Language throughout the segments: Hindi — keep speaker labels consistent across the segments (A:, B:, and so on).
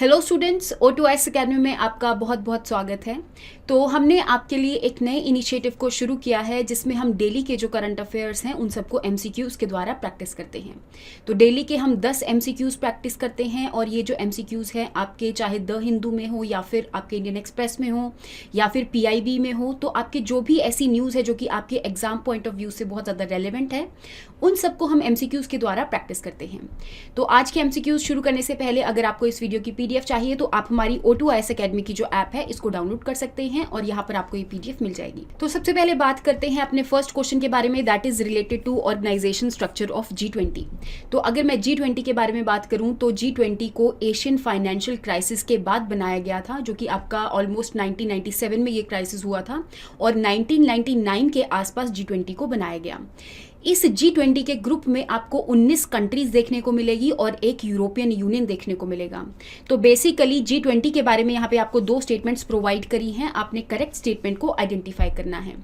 A: हेलो स्टूडेंट्स, O2S अकेडमी में आपका बहुत बहुत स्वागत है। तो हमने आपके लिए एक नए इनिशिएटिव को शुरू किया है जिसमें हम डेली के जो करंट अफेयर्स हैं उन सबको MCQs के द्वारा प्रैक्टिस करते हैं। तो डेली के हम 10 MCQs प्रैक्टिस करते हैं और ये जो MCQs हैं आपके चाहे द हिंदू में हो या फिर आपके इंडियन एक्सप्रेस में हो या फिर PIB में हो, तो आपके जो भी ऐसी न्यूज़ है जो कि आपके एग्जाम पॉइंट ऑफ व्यू से बहुत ज़्यादा रेलिवेंट है उन सबको हम MCQs के द्वारा प्रैक्टिस करते हैं। तो आज के MCQs शुरू करने से पहले अगर आपको इस वीडियो की PDF चाहिए तो आप हमारी O2S अकेडमी की जो ऐप है इसको डाउनलोड कर सकते हैं और यहाँ पर आपको ये PDF मिल जाएगी। तो सबसे पहले बात करते हैं अपने फर्स्ट क्वेश्चन के बारे में, that is related to organisation structure of G20। तो अगर मैं G20 के बारे में बात करूं तो G20 को एशियन फाइनेंशियल क्राइसिस के बाद बनाया गया था, जो कि आपका ऑलमोस्ट 1997 में ये क्राइसिस हुआ था और 1999 के आसपास G20 को बनाया गया। इस G20 के ग्रुप में आपको 19 कंट्रीज देखने को मिलेगी और एक यूरोपियन यूनियन देखने को मिलेगा। तो बेसिकली G20 के बारे में यहाँ पे आपको दो स्टेटमेंट्स प्रोवाइड करी हैं, आपने करेक्ट स्टेटमेंट को आइडेंटिफाई करना है।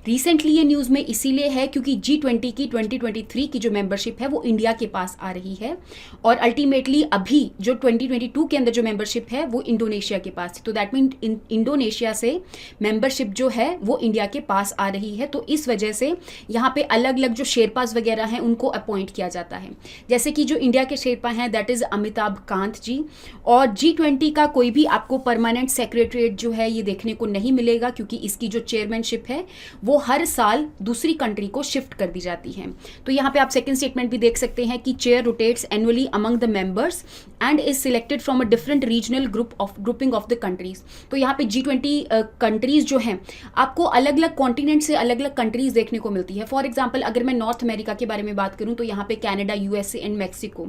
A: रिसेंटली ये न्यूज़ में इसीलिए है क्योंकि G20 की 2023 की जो मेंबरशिप है वो इंडिया के पास आ रही है और अल्टीमेटली अभी जो 2022 के अंदर जो मेंबरशिप है वो इंडोनेशिया के पास है। तो दैट मीन इंडोनेशिया से मेंबरशिप जो है वो इंडिया के पास आ रही है। तो इस वजह से यहाँ पे अलग अलग जो शेरपास वगैरह हैं उनको अपॉइंट किया जाता है, जैसे कि जो इंडिया के शेरपा हैं दैट इज अमिताभ कांत जी। और G20 का कोई भी आपको परमानेंट सेक्रेटरीट जो है ये देखने को नहीं मिलेगा क्योंकि इसकी जो चेयरमैनशिप है वो हर साल दूसरी कंट्री को शिफ्ट कर दी जाती है। तो यहाँ पे आप सेकंड स्टेटमेंट भी देख सकते हैं कि chair rotates annually among the members and is selected from a different regional grouping of the countries. तो यहाँ पे G20 कंट्रीज जो हैं आपको अलग अलग कॉन्टिनेंट से अलग अलग कंट्रीज देखने को मिलती है। फॉर एग्जाम्पल अगर मैं नॉर्थ अमेरिका के बारे में बात करूं तो यहाँ पे Canada, USA and Mexico.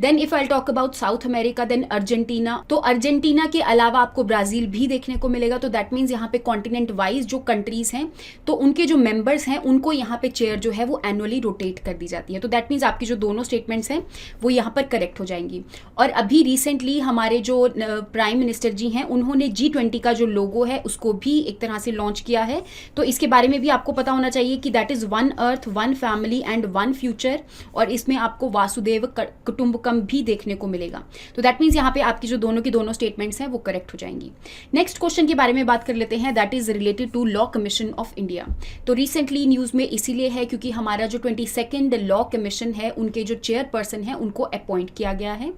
A: Then if I talk about South America then Argentina. तो अर्जेंटीना के अलावा आपको ब्राजील भी देखने को मिलेगा। तो दैट मीन्स यहाँ पे कॉन्टिनेंट वाइज जो कंट्रीज हैं तो उनके जो मेंबर्स हैं उनको यहाँ पे चेयर जो है वो एनुअली रोटेट कर दी जाती है। तो दैट मीन्स आपकी जो दोनों स्टेटमेंट्स हैं वो यहाँ पर करेक्ट हो जाएंगी। और अभी रिसेंटली हमारे जो प्राइम मिनिस्टर जी हैं उन्होंने G20 का जो लोगो है उसको भी एक तरह से लॉन्च किया है। तो इसके बारे में भी आपको पता होना चाहिए कि that is one earth one family and one future, और इसमें आपको वासुदेव कुटुंबकम भी देखने को मिलेगा। तो दैट मीन्स यहाँ पे आपकी जो दोनों की दोनों स्टेटमेंट्स हैं वो करेक्ट हो जाएंगी। नेक्स्ट क्वेश्चन के बारे में बात कर लेते हैं, that is related to law commission of India. तो रिसेंटली न्यूज में इसीलिए है क्योंकि हमारा जो 22nd लॉ कमीशन है उनके जो चेयरपर्सन है उनको अपॉइंट किया गया है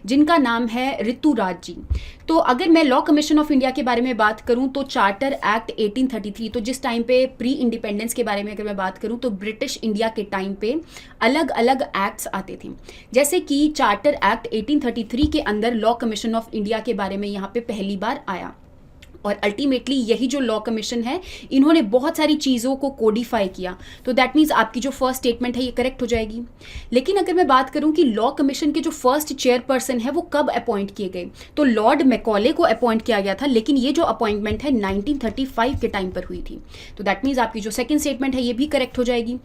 A: जिनका नाम है ऋतुराज जी। तो अगर मैं लॉ कमीशन ऑफ इंडिया के बारे में बात करूं तो चार्टर एक्ट 1833, तो जिस टाइम पे प्री इंडिपेंडेंस के बारे में अगर मैं बात करूं तो ब्रिटिश इंडिया के टाइम पे अलग अलग एक्ट्स आते थे, जैसे कि चार्टर एक्ट 1833 के अंदर लॉ कमीशन ऑफ इंडिया के बारे में यहाँ पे पहली बार आया। और अल्टीमेटली यही जो लॉ कमीशन है इन्होंने बहुत सारी चीज़ों को कोडिफाई किया। तो दैट मीन्स आपकी जो फर्स्ट स्टेटमेंट है ये करेक्ट हो जाएगी। लेकिन अगर मैं बात करूं कि लॉ कमीशन के जो फर्स्ट चेयरपर्सन है वो कब अपॉइंट किए गए, तो लॉर्ड मैकॉले को अपॉइंट किया गया था, लेकिन ये जो अपॉइंटमेंट है 1935 के टाइम पर हुई थी। तो दैट मीन्स आपकी जो सेकेंड स्टेटमेंट है ये भी करेक्ट हो जाएगी।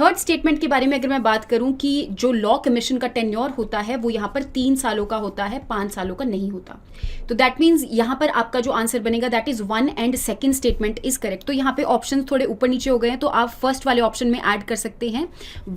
A: थर्ड स्टेटमेंट के बारे में अगर मैं बात करूं कि जो लॉ कमीशन का टेन्योर होता है वो यहाँ पर 3 सालों का होता है, 5 सालों का नहीं होता। तो दैट मीन्स यहाँ पर आपका जो आंसर बनेगा that is 1 and second statement is correct. तो यहाँ पे ऑप्शन थोड़े ऊपर नीचे हो गए हैं तो आप फर्स्ट वाले ऑप्शन में ऐड कर सकते हैं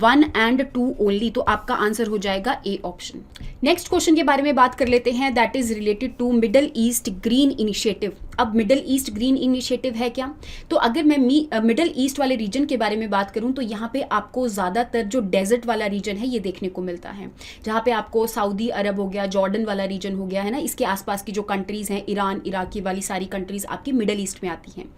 A: 1 एंड 2 ओनली, तो आपका आंसर हो जाएगा ए ऑप्शन। नेक्स्ट क्वेश्चन के बारे में बात कर लेते हैं, that is related to Middle East green initiative. अब मिडल ईस्ट ग्रीन इनिशिएटिव है क्या? तो अगर मैं मिडल ईस्ट वाले रीजन के बारे में बात करूं तो यहाँ पे आपको ज़्यादातर जो डेजर्ट वाला रीजन है ये देखने को मिलता है, जहाँ पे आपको सऊदी अरब हो गया, जॉर्डन वाला रीजन हो गया है ना, इसके आसपास की जो कंट्रीज़ हैं ईरान, इराक वाली सारी कंट्रीज़ आपकी मिडल ईस्ट में आती हैं।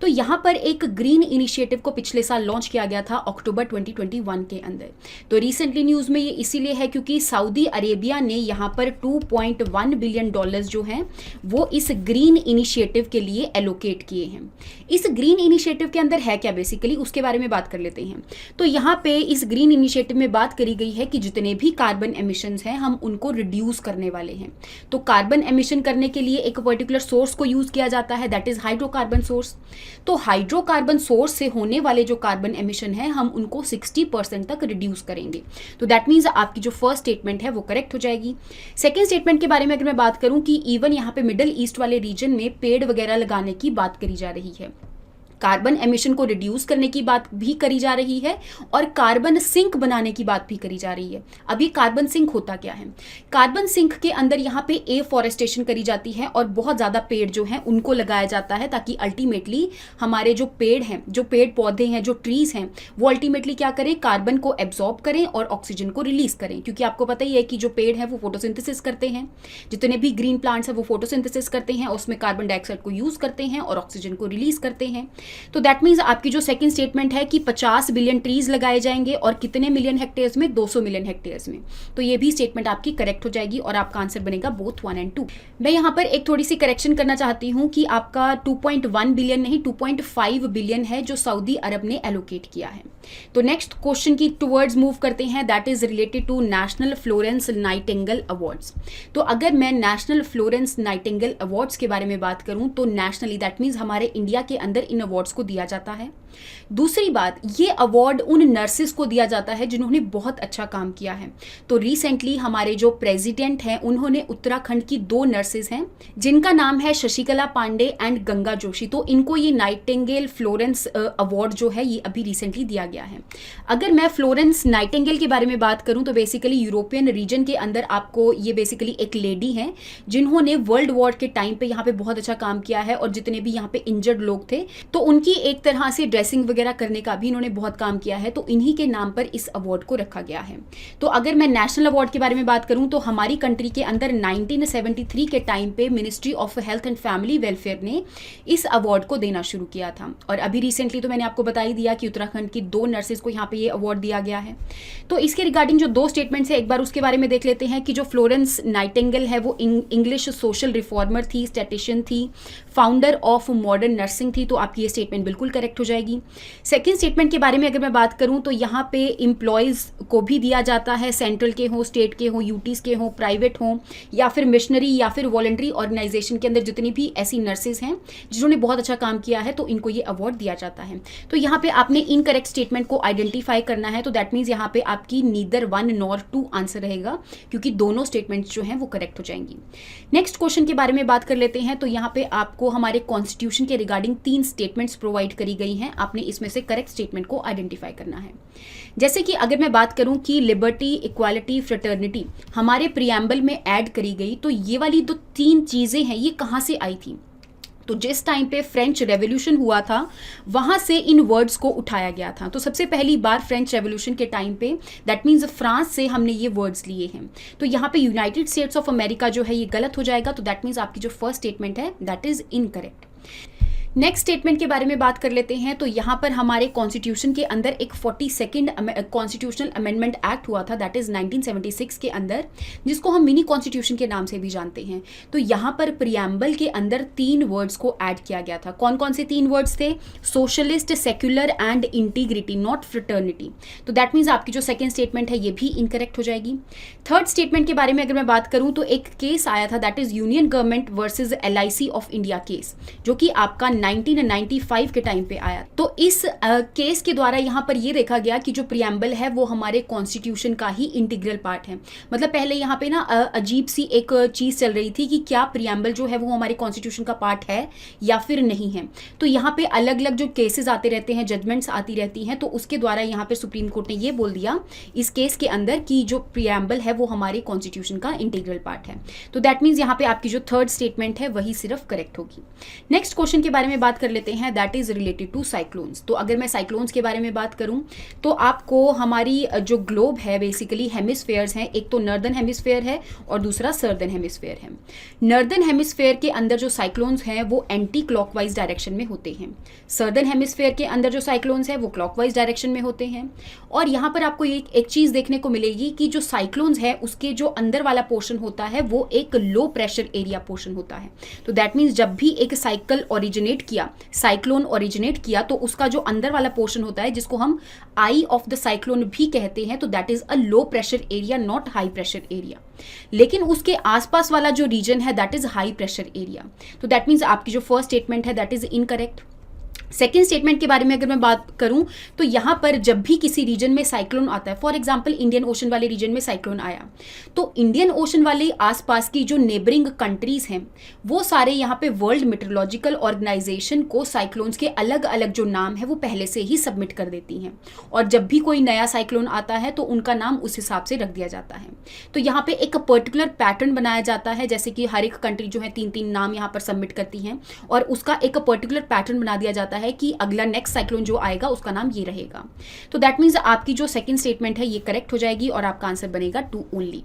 A: तो यहाँ पर एक ग्रीन इनिशिएटिव को पिछले साल लॉन्च किया गया था अक्टूबर 2021 के अंदर। तो रिसेंटली न्यूज़ में ये इसीलिए है क्योंकि सऊदी अरेबिया ने यहाँ पर $2.1 बिलियन जो हैं वो इस ग्रीन इनिशिएटिव के लिए एलोकेट किए हैं। इस ग्रीन इनिशिएटिव के अंदर है क्या बेसिकली, उसके बारे में बात कर लेते हैं। तो यहाँ पे इस ग्रीन इनिशिएटिव में बात करी गई है कि जितने भी कार्बन एमिशंस हैं हम उनको रिड्यूस करने वाले हैं। तो कार्बन एमिशन करने के लिए एक पर्टिकुलर सोर्स को यूज किया जाता है, दैट इज हाइड्रोकार्बन सोर्स। तो हाइड्रोकार्बन सोर्स से होने वाले जो कार्बन एमिशन है हम उनको 60% तक रिड्यूस करेंगे। तो दैट मीन्स आपकी जो फर्स्ट स्टेटमेंट है वो करेक्ट हो जाएगी। सेकेंड स्टेटमेंट के बारे में अगर मैं बात करूं कि इवन यहाँ पे मिडल ईस्ट वाले रीजन में पेड़ वगैरह लगाने की बात करी जा रही है। कार्बन एमिशन को रिड्यूस करने की बात भी करी जा रही है और कार्बन सिंक बनाने की बात भी करी जा रही है। अब ये कार्बन सिंक होता क्या है? कार्बन सिंक के अंदर यहाँ पे एफॉरेस्टेशन करी जाती है और बहुत ज़्यादा पेड़ जो हैं उनको लगाया जाता है, ताकि अल्टीमेटली हमारे जो पेड़ हैं, जो पेड़ पौधे हैं, जो ट्रीज़ हैं, वो अल्टीमेटली क्या करें, कार्बन को एब्जॉर्ब करें और ऑक्सीजन को रिलीज करें। क्योंकि आपको पता ही है कि जो पेड़ हैं वो फोटोसिंथेसिस करते हैं, जितने भी ग्रीन प्लांट्स हैं वो फोटोसिंथेसिस करते हैं, उसमें कार्बन डाइऑक्साइड को यूज़ करते हैं और ऑक्सीजन को रिलीज करते हैं। तो दैट मीन्स आपकी जो सेकंड स्टेटमेंट है कि 50 बिलियन ट्रीज लगाए जाएंगे और कितने मिलियन हेक्टेयर्स में, 200 मिलियन हेक्टेयर्स में। तो ये भी स्टेटमेंट आपकी करेक्ट हो जाएगी और आपका आंसर बनेगा बोथ 1 and 2। मैं यहाँ पर एक थोड़ी सी करेक्शन करना चाहती हूँ कि आपका 2.1 बिलियन नहीं 2.5 बिलियन है जो सऊदी अरब ने एलोकेट किया है। तो नेक्स्ट क्वेश्चन की टुवर्ड्स मूव करते हैं, that is related to national Florence Nightingale awards. तो अगर मैं नेशनल फ्लोरेंस नाइटिंगेल अवार्ड्स के बारे में बात करूं तो नेशनली दैट मीन्स हमारे इंडिया के अंदर इन अवार्ड्स को दिया जाता है। दूसरी बात, ये अवार्ड उन नर्सिस को दिया जाता है जिन्होंने बहुत अच्छा काम किया है। तो रिसेंटली हमारे जो प्रेसिडेंट हैं उन्होंने उत्तराखंड की 2 नर्सिस हैं जिनका नाम है शशिकला पांडे एंड गंगा जोशी। तो इनको ये नाइटिंगेल फ्लोरेंस अवार्ड जो है ये अभी रिसेंटली दिया गया है। अगर मैं फ्लोरेंस नाइटिंगेल के बारे में बात करूं तो बेसिकली यूरोपियन रीजन के अंदर आपको ये बेसिकली एक लेडी हैं जिन्होंने वर्ल्ड वॉर के टाइम पे यहाँ पे बहुत अच्छा काम किया है और जितने भी यहाँ पे इंजर्ड लोग थे तो उनकी एक तरह से ड्रेसिंग वगैरह करने का भी इन्होंने बहुत काम किया है। तो इन्हीं के नाम पर इस अवार्ड को रखा गया है। तो अगर मैं नेशनल अवार्ड के बारे में बात करूं तो हमारी कंट्री के अंदर 1973 के टाइम पे ministry of health and family welfare ने इस अवार्ड को देना शुरू किया था और अभी रिसेंटली तो मैंने आपको बता ही दिया कि उत्तराखंड की 2 नर्सेस को यहाँ पे ये अवार्ड दिया गया है। तो इसके रिगार्डिंग जो 2 स्टेटमेंट्स है एक बार उसके बारे में देख लेते हैं कि जो फ्लोरेंस नाइटिंगेल है वो इंग्लिश सोशल रिफॉर्मर थी, स्टैटिशियन थी, फाउंडर ऑफ मॉडर्न नर्सिंग थी। तो आपकी ये स्टेटमेंट बिल्कुल करेक्ट हो जाएगी। सेकेंड स्टेटमेंट के बारे में अगर मैं बात करूं तो यहाँ पे एम्प्लॉयज़ को भी दिया जाता है, सेंट्रल के हो, स्टेट के हो, यूटीज़ के हो, प्राइवेट हो या फिर मिशनरी या फिर वॉलंटरी ऑर्गेनाइजेशन के अंदर जितनी भी ऐसी नर्सेज हैं जिन्होंने बहुत अच्छा काम किया है तो इनको ये अवार्ड दिया जाता है। तो यहाँ पे आपने इनकरेक्ट स्टेटमेंट को आइडेंटिफाई करना है। तो दैट मीन्स यहाँ पे आपकी नीदर 1 nor 2 आंसर रहेगा क्योंकि दोनों स्टेटमेंट्स जो हैं वो करेक्ट हो जाएंगी। नेक्स्ट क्वेश्चन के बारे में बात कर लेते हैं। तो यहाँ पे आपको हमारे कॉन्स्टिट्यूशन के रिगार्डिंग 3 स्टेटमेंट्स प्रोवाइड करी गई हैं। आपने इसमें से करेक्ट स्टेटमेंट को आइडेंटिफाई करना है। जैसे कि अगर मैं बात करूं कि लिबर्टी, इक्वालिटी, फ्रेटर्निटी हमारे प्रियम्बल में ऐड करी गई तो ये वाली जो 3 चीजें हैं ये कहां से आई थी? तो जिस टाइम पे फ्रेंच रेवोल्यूशन हुआ था वहाँ से इन वर्ड्स को उठाया गया था। तो सबसे पहली बार फ्रेंच रेवोल्यूशन के टाइम पे दैट मीन्स फ्रांस से हमने ये वर्ड्स लिए हैं। तो यहाँ पे यूनाइटेड स्टेट्स ऑफ अमेरिका जो है ये गलत हो जाएगा। तो दैट मीन्स आपकी जो फर्स्ट स्टेटमेंट है that is incorrect. Next statement के बारे में बात कर लेते हैं। तो यहाँ पर हमारे कॉन्स्टिट्यूशन के अंदर एक 42nd कॉन्स्टिट्यूशनल अमेंडमेंट एक्ट हुआ था दैट इज 1976 के अंदर, जिसको हम मिनी कॉन्स्टिट्यूशन के नाम से भी जानते हैं। तो यहाँ पर प्रियम्बल के अंदर 3 वर्ड्स को ऐड किया गया था। कौन कौन से 3 वर्ड्स थे? Socialist, secular and integrity, not fraternity. तो दैट मीन्स आपकी जो सेकेंड स्टेटमेंट है ये भी इनकरेक्ट हो जाएगी। थर्ड स्टेटमेंट के बारे में अगर मैं बात करूँ तो एक केस आया था that is union government versus LIC of India case, जो कि आपका 1995 के टाइम पे आया। तो इस केस के द्वारा यहाँ पर ये देखा गया कि जो प्रियम्बल है वो हमारे कॉन्स्टिट्यूशन का ही इंटीग्रल पार्ट है। मतलब पहले यहाँ पे ना अजीब सी एक चीज़ चल रही थी कि क्या प्रियम्बल जो है वो हमारे कॉन्स्टिट्यूशन का पार्ट है या फिर नहीं है। तो यहाँ पे अलग अलग जो केसेस आते रहते हैं, जजमेंट्स आती रहती हैं, तो उसके द्वारा यहाँ पे सुप्रीम कोर्ट ने ये बोल दिया इस केस के अंदर कि जो प्रियम्बल है वो हमारे कॉन्स्टिट्यूशन का इंटीग्रल पार्ट है। तो दैट मीन्स यहाँ पे आपकी जो थर्ड स्टेटमेंट है वही सिर्फ करेक्ट होगी। नेक्स्ट क्वेश्चन के बारे में बात कर लेते हैं that is related to cyclones. तो अगर मैं साइक्लोन्स के बारे में बात करूं तो आपको हमारी जो ग्लोब है बेसिकली हेमिस्फेयर्स हैं, एक तो नॉर्दर्न हेमिस्फेयर है और दूसरा सर्दर्न हेमिस्फेयर है। नॉर्दर्न हेमिस्फेयर के अंदर जो साइक्लोन्स हैं वो एंटी क्लॉकवाइज डायरेक्शन में होते हैं। सर्दर्न हेमिस्फेयर के अंदर जो साइक्लोन्स हैं वो क्लॉकवाइज डायरेक्शन में होते हैं। और यहाँ पर आपको एक चीज़ देखने को मिलेगी कि जो साइक्लोन्स है उसके जो अंदर वाला पोर्शन होता है वो एक लो प्रेशर एरिया पोर्शन होता है। तो दैट मीन्स जब भी एक साइकिल ओरिजिनेट किया, साइक्लोन ओरिजिनेट किया, तो उसका जो अंदर वाला पोर्शन होता है जिसको हम आई ऑफ द साइक्लोन भी कहते हैं, तो that is a low pressure area, not high pressure area. लेकिन उसके आसपास वाला जो रीजन है that is high pressure area. तो दैट मीन्स आपकी जो फर्स्ट स्टेटमेंट है that is incorrect. Second statement के बारे में अगर मैं बात करूं तो यहाँ पर जब भी किसी रीजन में साइक्लोन आता है, फॉर एग्जांपल इंडियन ओशन वाले रीजन में साइक्लोन आया, तो इंडियन ओशन वाले आसपास की जो नेबरिंग कंट्रीज हैं वो सारे यहाँ पे वर्ल्ड मेट्रोलॉजिकल ऑर्गेनाइजेशन को साइक्लोन्स के अलग अलग जो नाम है वो पहले से ही सबमिट कर देती हैं, और जब भी कोई नया साइक्लोन आता है तो उनका नाम उस हिसाब से रख दिया जाता है। तो यहाँ पे एक पर्टिकुलर पैटर्न बनाया जाता है, जैसे कि हर एक कंट्री जो है 3-3 नाम यहाँ पर सबमिट करती हैं, और उसका एक पर्टिकुलर पैटर्न बना दिया जाता है कि अगला नेक्स्ट साइक्लोन जो आएगा उसका नाम ये रहेगा। तो दैट मीन्स आपकी जो सेकंड स्टेटमेंट है ये करेक्ट हो जाएगी और आपका आंसर बनेगा 2 ओनली।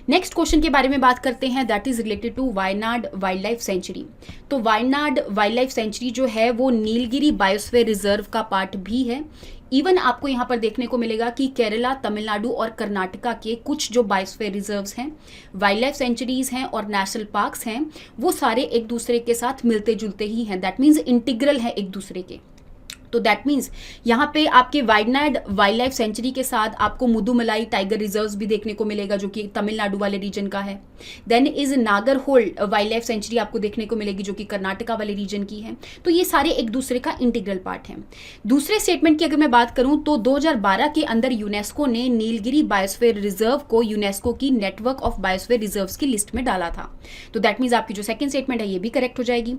A: नेक्स्ट क्वेश्चन के बारे में बात करते हैं, that is related to Wayanad wild life sanctuary. तो वायनाड वाइल्ड लाइफ सेंचुरी जो है वो नीलगिरी बायोस्फीयर रिजर्व का पार्ट भी है। इवन आपको यहाँ पर देखने को मिलेगा कि केरला, तमिलनाडु और कर्नाटका के कुछ जो बायोस्फीयर रिजर्व्स हैं, वाइल्ड लाइफ सेंचुरीज हैं और नेशनल पार्क्स हैं, वो सारे एक दूसरे के साथ मिलते जुलते ही हैं। दैट मीन्स इंटीग्रल है एक दूसरे के। तो दैट मीन्स यहाँ पे आपके वायनाड वाइल्ड लाइफ सेंचुरी के साथ आपको मुदुमलाई टाइगर रिजर्व्स भी देखने को मिलेगा जो कि तमिलनाडु वाले रीजन का है। Then is Nagarhole wild life sanctuary आपको देखने को मिलेगी जो कि कर्नाटका वाले रीजन की है। तो ये सारे एक दूसरे का इंटीग्रल पार्ट है। दूसरे स्टेटमेंट की अगर मैं बात करूं तो 2012 के अंदर यूनेस्को ने नीलगिरी बायोस्फीयर रिजर्व को यूनेस्को की नेटवर्क ऑफ बायोस्फीयर रिजर्व्स की लिस्ट में डाला था। तो दैट मीन्स आपकी जो सेकंड स्टेटमेंट है ये भी करेक्ट हो जाएगी।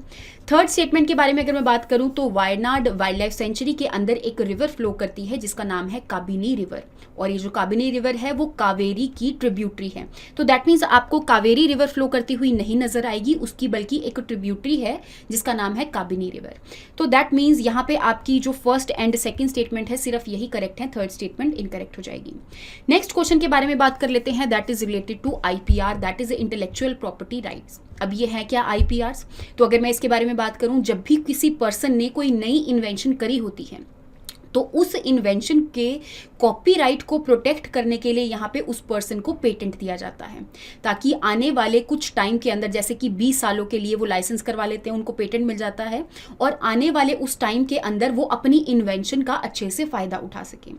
A: थर्ड स्टेटमेंट के बारे में अगर मैं बात करूं तो वायनाड वाइल्ड लाइफ सेंचुरी के अंदर एक रिवर फ्लो करती है जिसका नाम है काबिनी रिवर, और ये जो काबिनी रिवर है वो कावेरी की ट्रिब्यूटरी है। तो दैट मीन्स आपको कावेरी रिवर फ्लो करती हुई नहीं नजर आएगी उसकी, बल्कि एक ट्रिब्यूटरी है जिसका नाम है काबिनी रिवर। तो दैट मीन्स यहाँ पे आपकी जो फर्स्ट एंड सेकंड स्टेटमेंट है सिर्फ यही करेक्ट है, थर्ड स्टेटमेंट इनकरेक्ट हो जाएगी। नेक्स्ट क्वेश्चन के बारे में बात कर लेते हैं, that is related to IPR, that is intellectual property rights. अब ये है क्या आईपीआर्स? तो अगर मैं इसके बारे में बात करूं, जब भी किसी पर्सन ने कोई नई इन्वेंशन करी होती है तो उस इन्वेंशन के कॉपीराइट को प्रोटेक्ट करने के लिए यहाँ पे उस पर्सन को पेटेंट दिया जाता है, ताकि आने वाले कुछ टाइम के अंदर, जैसे कि 20 सालों के लिए वो लाइसेंस करवा लेते हैं, उनको पेटेंट मिल जाता है, और आने वाले उस टाइम के अंदर वो अपनी इन्वेंशन का अच्छे से फ़ायदा उठा सकें।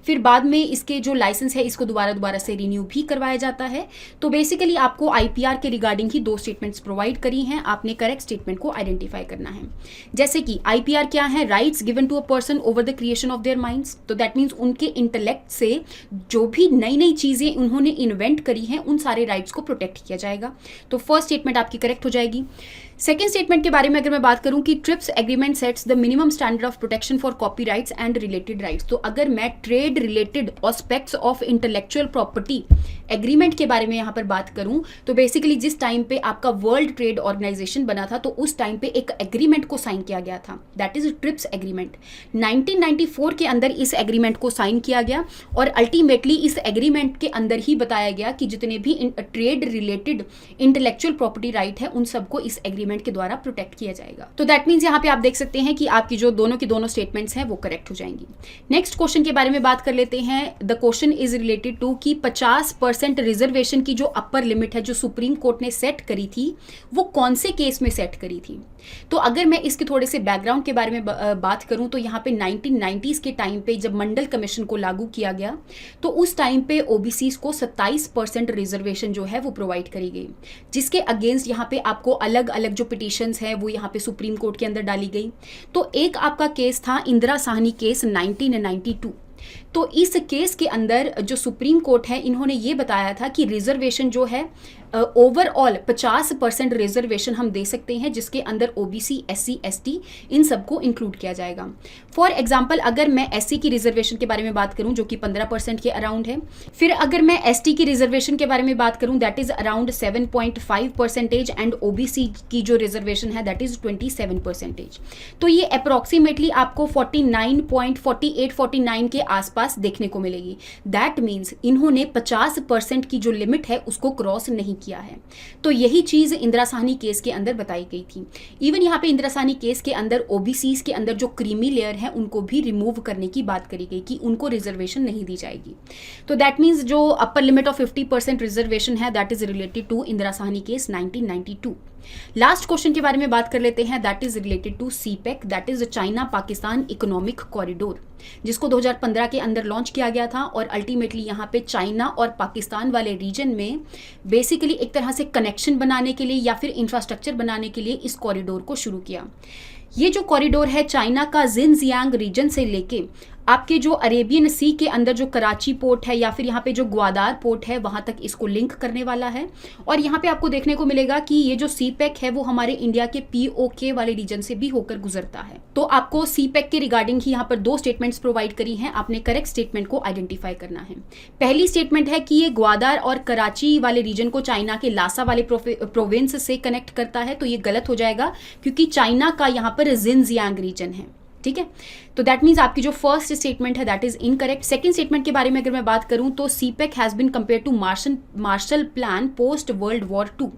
A: फिर बाद में इसके जो लाइसेंस है इसको दोबारा से रिन्यू भी करवाया जाता है। तो बेसिकली आपको आईपीआर के रिगार्डिंग ही 2 स्टेटमेंट्स प्रोवाइड करी हैं, आपने करेक्ट स्टेटमेंट को आइडेंटिफाई करना है। जैसे कि आईपीआर क्या है? Rights given to a person over the creation of their minds. तो दैट मीन्स उनके इंटेलेक्ट से जो भी नई नई चीजें उन्होंने इन्वेंट करी हैं उन सारे राइट्स को प्रोटेक्ट किया जाएगा। तो फर्स्ट स्टेटमेंट आपकी करेक्ट हो जाएगी। सेकेंड स्टेटमेंट के बारे में अगर मैं बात करूं कि trips agreement sets the minimum standard of protection for copyrights and related rights. तो अगर मैं trade related aspects of intellectual property agreement के बारे में यहाँ पर बात करूं तो बेसिकली जिस टाइम पे आपका वर्ल्ड ट्रेड ऑर्गेनाइजेशन बना था तो उस टाइम पे एक एग्रीमेंट को साइन किया गया था, दैट इज ट्रिप्स एग्रीमेंट। 1994 के अंदर इस एग्रीमेंट को साइन किया गया और अल्टीमेटली इस एग्रीमेंट के अंदर ही बताया गया कि जितने भी trade related intellectual property right है उन सबको इस एग्रीमेंट के द्वारा प्रोटेक्ट किया जाएगा। तो दैट मीन्स यहाँ पे आप देख सकते हैं कि आपकी जो दोनों की दोनों स्टेटमेंट्स हैं वो करेक्ट हो जाएंगी। नेक्स्ट क्वेश्चन के बारे में बात कर लेते हैं। The question is related to कि 50% रिजर्वेशन की जो अपर लिमिट है जो सुप्रीम कोर्ट ने सेट करी थी वो कौन से केस में सेट करी थी। तो अगर मैं इसके थोड़े से बैकग्राउंड के बारे में बात करूं तो यहाँ पे 1990s के टाइम पे जब मंडल कमीशन को लागू किया गया तो उस टाइम पे ओबीसीज को 27% रिजर्वेशन जो है वो प्रोवाइड करी गई, जिसके अगेंस्ट यहाँ पे आपको अलग अलग जो पिटिशंस है वो यहाँ पे सुप्रीम कोर्ट के अंदर डाली गई। तो एक आपका केस था इंदिरा साहनी केस 1992। तो इस केस के अंदर जो सुप्रीम कोर्ट है इन्होंने ये बताया था कि रिजर्वेशन जो है ओवरऑल 50% रिजर्वेशन हम दे सकते हैं, जिसके अंदर ओबीसी, एससी, एसटी इन सबको इंक्लूड किया जाएगा। फॉर एग्जांपल अगर मैं एससी की रिजर्वेशन के बारे में बात करूं जो कि 15% के अराउंड है, फिर अगर मैं एसटी की रिजर्वेशन के बारे में बात करूं that is around 7.5% and OBC की जो रिजर्वेशन है दैट इज 27%। तो ये अप्रॉक्सीमेटली आपको 49.48-49 के आसपास देखने को मिलेगी। दैट मीन्स इन्होंने 50% की जो लिमिट है उसको क्रॉस नहीं किया है। तो यही चीज इंदिरा साहनी केस के अंदर बताई गई थी। इवन यहाँ पे इंदिरा साहनी केस के अंदर ओबीसीज के अंदर जो क्रीमी लेयर है उनको भी रिमूव करने की बात करी गई कि उनको रिजर्वेशन नहीं दी जाएगी। तो दैट मीन्स जो अपर लिमिट ऑफ 50% रिजर्वेशन है that is related to Indira Sawhney case 1992। Last question के बारे में बात कर लेते हैं that is related to CPEC, that is China Pakistan economic corridor, जिसको 2015 के अंदर लॉन्च किया गया था और अल्टीमेटली यहाँ पे चाइना और पाकिस्तान वाले रीजन में बेसिकली एक तरह से कनेक्शन बनाने के लिए या फिर इंफ्रास्ट्रक्चर बनाने के लिए इस कॉरिडोर को शुरू किया। ये जो कॉरिडोर है चाइना का जिनजियांग रीजन से लेके आपके जो अरेबियन सी के अंदर जो कराची पोर्ट है या फिर यहाँ पे जो ग्वादार पोर्ट है वहाँ तक इसको लिंक करने वाला है। और यहाँ पे आपको देखने को मिलेगा कि ये जो सी पैक है वो हमारे इंडिया के POK वाले रीजन से भी होकर गुजरता है। तो आपको सी पैक के रिगार्डिंग ही यहाँ पर 2 स्टेटमेंट्स प्रोवाइड करी हैं, आपने करेक्ट स्टेटमेंट को आइडेंटिफाई करना है। पहली स्टेटमेंट है कि ये ग्वादार और कराची वाले रीजन को चाइना के लासा वाले प्रोविंस से कनेक्ट करता है, तो ये गलत हो जाएगा क्योंकि चाइना का यहाँ पर जिनजियांग रीजन है। ठीक है, तो दैट मीन्स आपकी जो फर्स्ट स्टेटमेंट है that is incorrect. Second statement के बारे में अगर मैं बात करूं तो CPEC has been compare to Marshall plan post world war 2।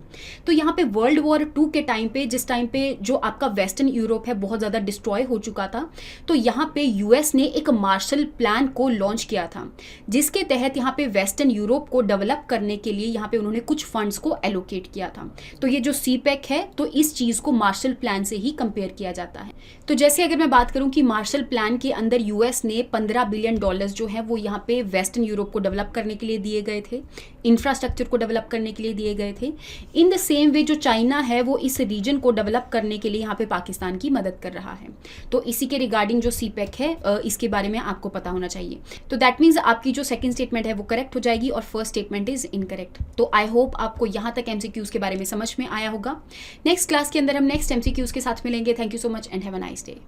A: तो यहाँ पे वर्ल्ड वॉर 2 के टाइम पे, जिस टाइम पे जो आपका वेस्टर्न यूरोप है बहुत ज़्यादा डिस्ट्रॉय हो चुका था, तो यहाँ पे यूएस ने एक मार्शल प्लान को लॉन्च किया था जिसके तहत यहाँ पे वेस्टर्न यूरोप को डेवलप करने के लिए यहाँ पे उन्होंने कुछ फंड्स को एलोकेट किया था। तो ये जो सीपेक है तो इस चीज़ को मार्शल प्लान से ही कंपेयर किया जाता है। तो जैसे अगर मैं बात करूं कि मार्शल प्लान के अंदर यूएस ने $15 बिलियन जो है वो यहाँ पे वेस्टर्न यूरोप को डेवलप करने के लिए दिए गए थे, इंफ्रास्ट्रक्चर को डेवलप करने के लिए दिए गए थे। इन द सेम वे जो चाइना है वो इस रीजन को डेवलप करने के लिए यहाँ पे पाकिस्तान की मदद कर रहा है। तो इसी के रिगार्डिंग जो सीपेक है इसके बारे में आपको पता होना चाहिए। तो दैट मीन्स आपकी जो सेकंड स्टेटमेंट है वो करेक्ट हो जाएगी और फर्स्ट स्टेटमेंट इज इनकरेक्ट। तो आई होप आपको यहाँ तक एमसीक्यूज के बारे में समझ में आया होगा। नेक्स्ट क्लास के अंदर हम नेक्स्ट एमसीक्यूज के साथ मिलेंगे। Thank you so much and have a nice day.